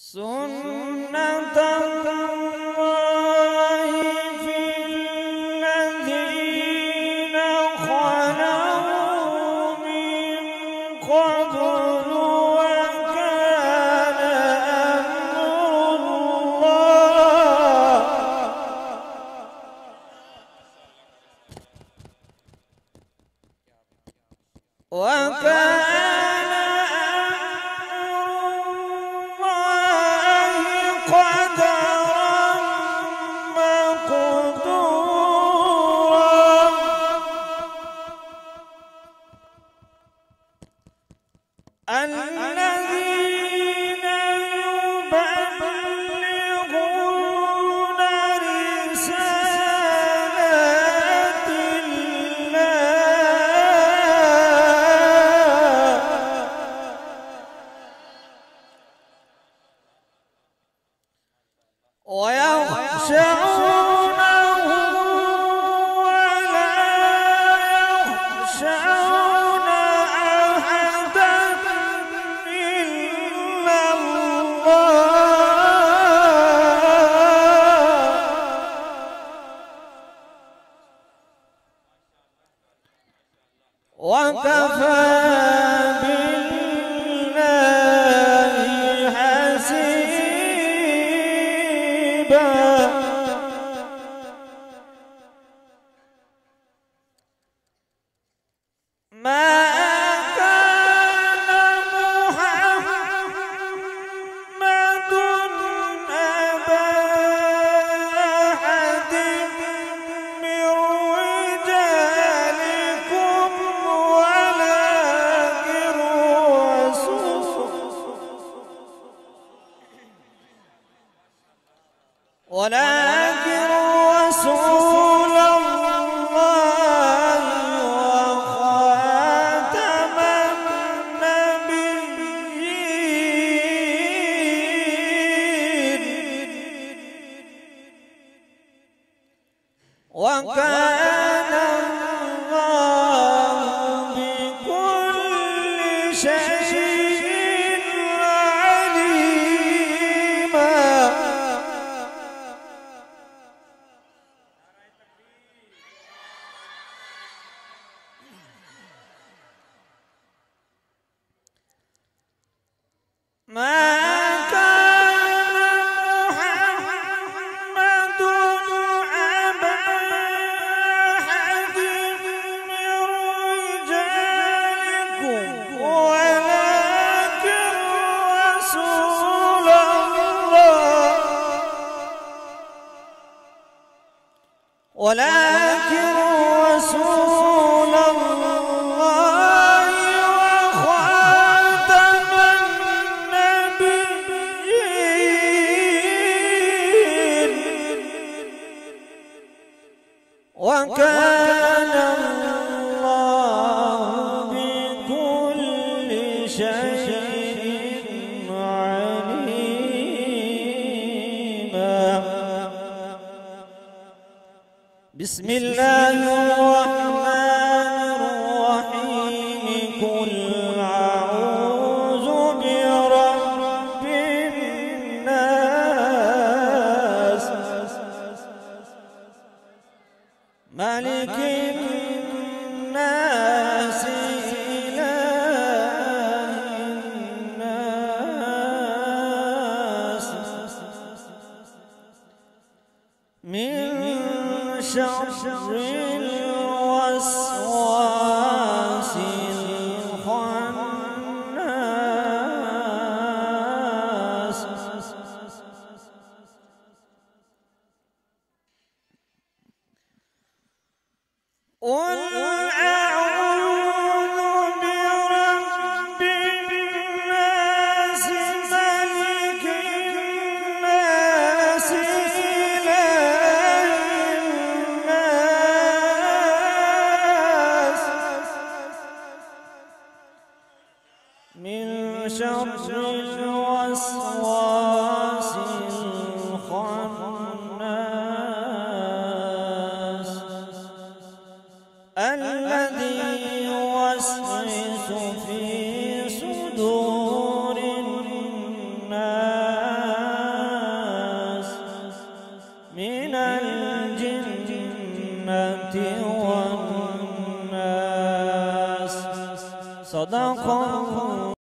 سنة الله في الذين خلوا من قبل وكان أمر الذين يبلغون رسالات الله ويخشونه ولا يخشون أحدا إلا الله وكفى بالله حسيبا. ما كان محمد أبا أحد من رجالكم ولكن رسول الله وخاتم النبيين وكان الله بكل شيء عليما. ما كان محمد أبا أحد من رجالكم ولكن رسول الله وخاتم النبيين وكان الله بكل شيء عليما. بسم الله الرحمن الرحيم. قل أعوذ برب الناس ملك الناس إله الناس من شر الوسواس الخناس. قل أعوذ برب الناس ملك الناس إله الناس والناس. صدق الله.